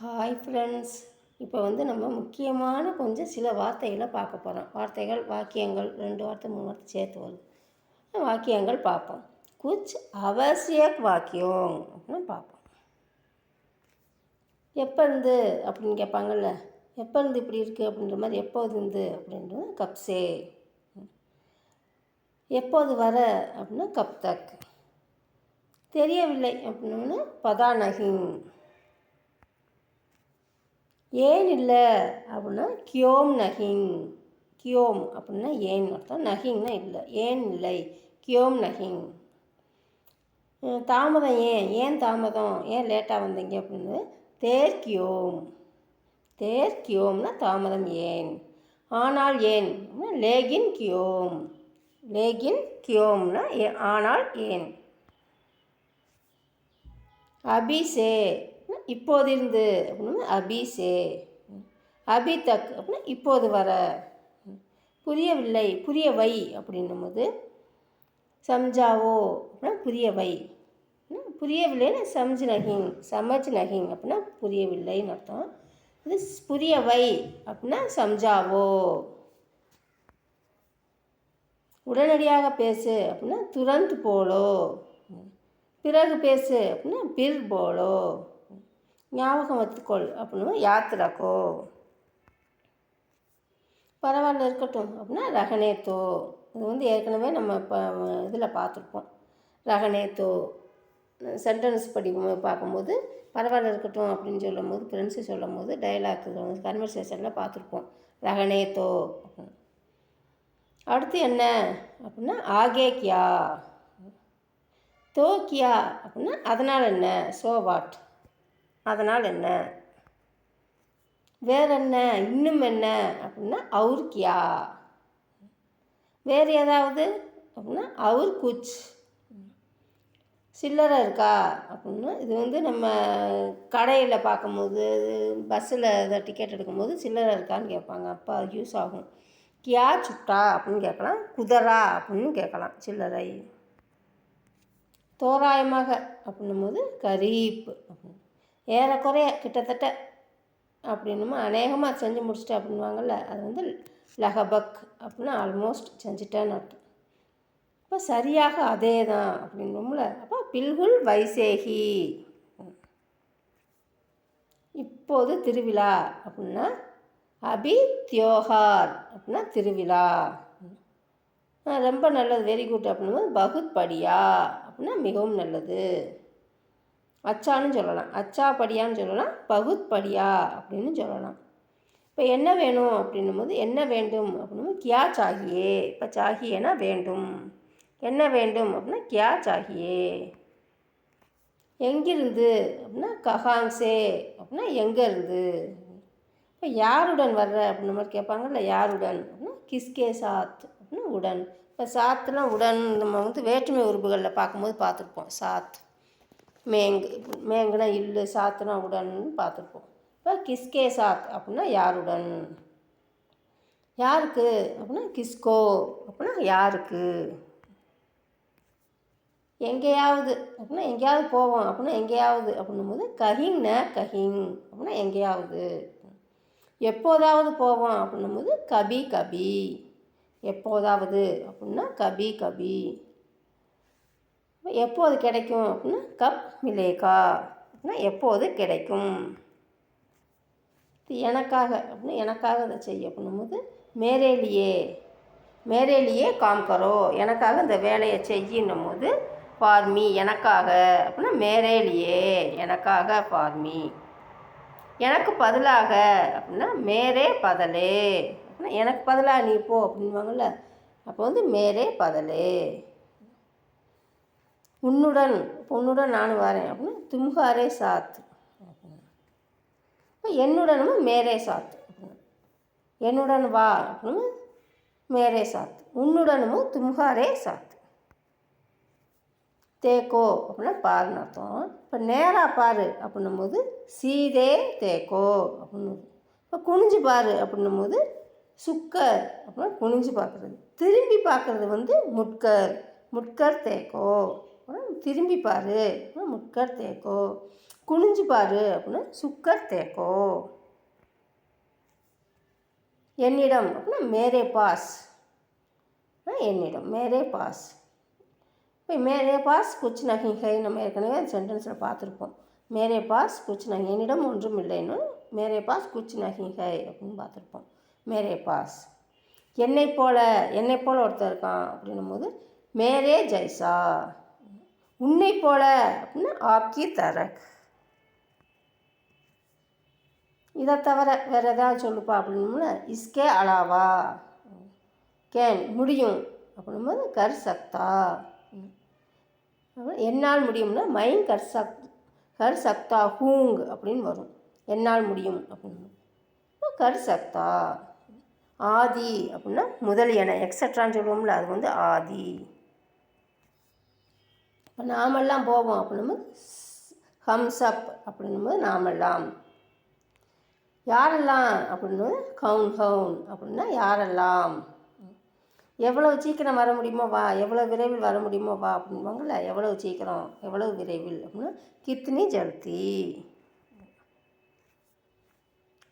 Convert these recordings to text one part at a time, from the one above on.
Hi friends. இப்போ வந்து நம்ம முக்கியமான கொஞ்சம் சில வார்த்தைகளை பார்க்க போகிறோம். வார்த்தைகள், வாக்கியங்கள் 2 வார்த்தை 3 வார்த்தை சேர்த்து வருது. வாக்கியங்கள் பார்ப்போம். குச் அவசியக் வாக்கியம் அப்படின்னு பார்ப்போம். எப்போ இருந்து அப்படின்னு கேட்பாங்கள்ல, எப்போ இருந்து இப்படி இருக்குது அப்படின்ற மாதிரி, எப்போது இருந்து அப்படின்றது கப்சே. எப்போது வர அப்படின்னா கப் தக். தெரியவில்லை அப்படின்னு பதா நஹிங். ஏன் இல்லை அப்படின்னா கியோம் நஹிங். கியோம் அப்படின்னா ஏன் அர்த்தம், நஹிங்னா இல்லை, ஏன் இல்லை, கியோம் நஹிங். தாமதம் ஏன் தாமதம், ஏன் லேட்டாக வந்தீங்க அப்படின்னு தேர் கியோம். தேர் கியோம்னா தாமதம் ஏன். ஆனால் ஏன் அப்படின்னா லேகின் கியோம். லேகின் கியோம்னா ஆனால் ஏன். அபிசே இப்போதிருந்து அப்படின்னா அபிசே. அபி தக் அப்படின்னா இப்போது வர. புரியவில்லை புரியவை அப்படின்னும் போது சம்ஜாவோ அப்படின்னா புரியவை. புரியவில்லைன்னு சம்ஜ் நஹிங். சமஜ் நஹிங் அப்படின்னா புரியவில்லைன்னு அர்த்தம். இது புரியவை அப்படின்னா சம்ஜாவோ. உடனடியாக பேசு அப்படின்னா துரந்த் போலோ. பிறகு பேசு அப்படின்னா பிர் போலோ. ஞாபகம் வச்சுக்கொள் அப்படின்னா யாத் ரக்கோ. பரவாயில்ல இருக்கட்டும் அப்படின்னா ரகனேத்தோ. இது வந்து ஏற்கனவே நம்ம இப்போ இதில் பார்த்துருப்போம். ரகனேத்தோ சென்டென்ஸ் பார்க்கும்போது பரவாயில்ல இருக்கட்டும் அப்படின்னு சொல்லும் போது, ஃப்ரெண்ட்ஸு சொல்லும் போது டைலாக் கன்வர்சேஷனில் பார்த்துருப்போம் ரகனேத்தோ. அடுத்து என்ன அப்படின்னா ஆகே கியா. தோ கியா அப்படின்னா அதனால் என்ன, சோ வாட், அதனால் என்ன. வேற என்ன, இன்னும் என்ன அப்படின்னா அவுர் கியா. வேறு ஏதாவது அப்படின்னா அவுர் குச். சில்லறை இருக்கா அப்படின்னா இது வந்து நம்ம கடையில் பார்க்கும்போது, பஸ்ஸில் இதை டிக்கெட் எடுக்கும்போது சில்லறை இருக்கான்னு கேட்பாங்க. அப்போ யூஸ் ஆகும். கியா சுட்டா அப்படின்னு கேட்கலாம், குதரா அப்படின்னு கேட்கலாம். சில்லறை. தோராயமாக அப்படின்னும் போது கரீப். ஏறக்குறைய கிட்டத்தட்ட அப்படின்னும் அநேகமாக செஞ்சு முடிச்சிட்டு அப்படின்வாங்கள்ல, அது வந்து லஹபக் அப்படின்னா ஆல்மோஸ்ட் செஞ்சுட்டேன்னு அர்த்தம். இப்போ சரியாக அதே தான் அப்படின்னோம்ல. அப்போ பில்குல் வைசேகி. இப்போது திருவிழா அப்படின்னா அபி தியோஹார் அப்படின்னா திருவிழா. ரொம்ப நல்லது, வெரி குட் அப்படின்னும் பகுத் படியா அப்படின்னா மிகவும் நல்லது. அச்சான்னு சொல்லலாம், அச்சா படியான்னு சொல்லலாம், பகுத் படியா அப்படின்னு சொல்லலாம். இப்போ என்ன வேணும் அப்படின்னும் போது என்ன வேண்டும் அப்படின்னும் கியா சாகியே. இப்போ சாகியேனா வேண்டும். என்ன வேண்டும் அப்படின்னா கியா சாகியே. எங்கிருந்து அப்படின்னா கஹாங்சே அப்படின்னா எங்கேருந்து. இப்போ யாருடன் வர்ற அப்படின்ற மாதிரி கேட்பாங்கல்ல, யாருடன் அப்படின்னா கிஸ்கே சாத் அப்படின்னா உடன். இப்போ சாத்துனா உடன். நம்ம வந்து வேற்றுமை உறுப்புகளில் பார்க்கும்போது பார்த்துருப்போம். சாத், மேங்குனா இல்லு, சாத்துனா உடன் பார்த்துருப்போம். இப்போ கிஸ்கே சாத் அப்படின்னா யாருடன். யாருக்கு அப்படின்னா கிஸ்கோ அப்படின்னா யாருக்கு. எங்கேயாவது அப்படின்னா எங்கேயாவது போவோம் அப்படின்னா எங்கேயாவது அப்படின்னும் போது கஹிங் ந கஹிங் அப்படின்னா எங்கேயாவது. எப்போதாவது போவோம் அப்படின்னும் போது கபி கபி. எப்போதாவது அப்படின்னா கபி கபி. எப்போது கிடைக்கும் அப்படின்னா கப் மிலேகா அப்படின்னா எப்போது கிடைக்கும். எனக்காக அப்படின்னா எனக்காக அதை செய்ய அப்படின்னும்போது மேரேலியே. மேரேலியே காம் கரோ எனக்காக இந்த வேலையை செய்யணும் போது ஃபார்மி எனக்காக அப்படின்னா மேரேலியே எனக்காக ஃபார்மி. எனக்கு பதிலாக அப்படின்னா மேரே பதலே அப்படின்னா எனக்கு பதிலாக நீ போ அப்படின்வாங்கள்ல, அப்போ வந்து மேரே பதலே. உன்னுடன், உன்னுடன் நானும் வரேன் அப்படின்னா தும்ஹாரே சாத். இப்போ என்னுடனும் மேரே சாத் அப்படின்னா என்னுடன் வா அப்படின்னு மேரே சாத். உன்னுடனும் தும்ஹாரே சாத். தேக்கோ அப்படின்னா பாருன்னு அர்த்தம். இப்போ நேராக பாரு அப்படின்னும் போது சீதே தேக்கோ அப்படின்னு. இப்போ குனிஞ்சு பாரு அப்படின்னும் போது சுக்கர் அப்படின்னா குனிஞ்சு பார்க்குறது. திரும்பி பார்க்குறது வந்து முட்கர். முட்கர் தேக்கோ திரும்பி பாரு முட்கர் தேக்கோ. குனிஞ்சு பாரு அப்படின்னா சுக்கர் தேக்கோ. என்னிடம் அப்படின்னா மேரே பாஸ், என்னிடம் மேரே பாஸ். இப்போ மேரே பாஸ் குச் நஹி ஹை நம்ம ஏற்கனவே சென்டென்ஸில் பார்த்துருப்போம். மேரே பாஸ் குச் நஹி, என்னிடம் ஒன்றும் இல்லைன்னு மேரே பாஸ் குச் நஹி ஹை அப்படின்னு பார்த்துருப்போம். மேரே பாஸ். என்னை போல ஒருத்தர் இருக்கான் அப்படின்னும் போது மேரே ஜைசா. உன்னை போல அப்படின்னா ஆப்கி தரக். இதை தவிர வேறு ஏதாவது சொல்லுப்பா அப்படின்னோம்னா இஸ்கே அலாவா. கேன் முடியும் அப்படின்னும் போது கர் சக்தா. என்னால் முடியும்னா மைன் கர் சக்தா ஹூங் அப்படின்னு வரும். என்னால் முடியும் அப்படின்னு கர் சக்தா. ஆதி அப்படின்னா முதலியன எக்ஸட்ரான்னு சொல்லுவோம்ல, அது வந்து ஆதி. இப்போ நாமெல்லாம் போவோம் அப்படின்னும் ஹம்சப் அப்படின்னும் நாமெல்லாம். யாரெல்லாம் அப்படின்னு கவுன் அப்படின்னா யாரெல்லாம். எவ்வளவு சீக்கிரம் வர முடியுமோ வா, எவ்வளோ விரைவில் வர முடியுமோ வா அப்படின்வாங்கள்ல. எவ்வளவு சீக்கிரம் எவ்வளவு விரைவில் அப்படின்னா கித்னி ஜல்தி.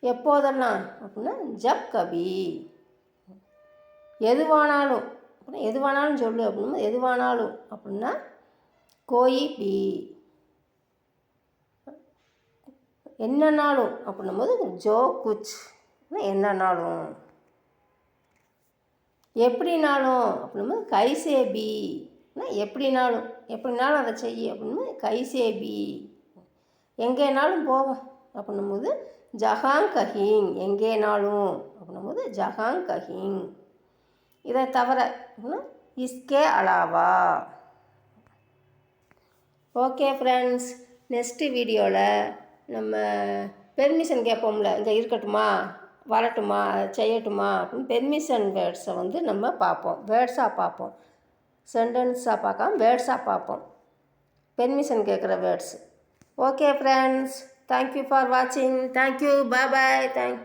எப்போதெல்லாம் அப்படின்னா ஜப் கபி. எதுவானாலும் அப்படின்னா எதுவானாலும் சொல்லு அப்படின்னா எதுவானாலும் அப்படின்னா கோயி பி. என்னன்னாலும் அப்படின்னும் போது ஜோ குச் என்னன்னாலும். எப்படினாலும் அப்படின்னும் கைசேபி எப்படினாலும் அதை செய்ய அப்படின்னு கைசேபி. எங்கேனாலும் போவோம் அப்படின்னும் போது ஜஹாங் கஹிங். எங்கேனாலும் அப்படின்னும் போது ஜஹாங் கஹிங். இதை தவிர அப்படின்னா இஸ்கே அலாவா. ஓகே ஃப்ரெண்ட்ஸ், நெக்ஸ்ட்டு வீடியோவில் நம்ம பெர்மிஷன் கேட்போம்ல, இங்கே இருக்கட்டுமா வரட்டுமா செய்யட்டுமா அப்படின்னு பெர்மிஷன் வேர்ட்ஸை வந்து நம்ம பார்ப்போம். வேர்ட்ஸாக பார்ப்போம், சென்டென்ஸாக பார்க்காம வேர்ட்ஸாக பார்ப்போம். பெர்மிஷன் கேட்குற words. Okay friends, thank you for வாட்சிங். தேங்க்யூ, பாய் பாய், தேங்க்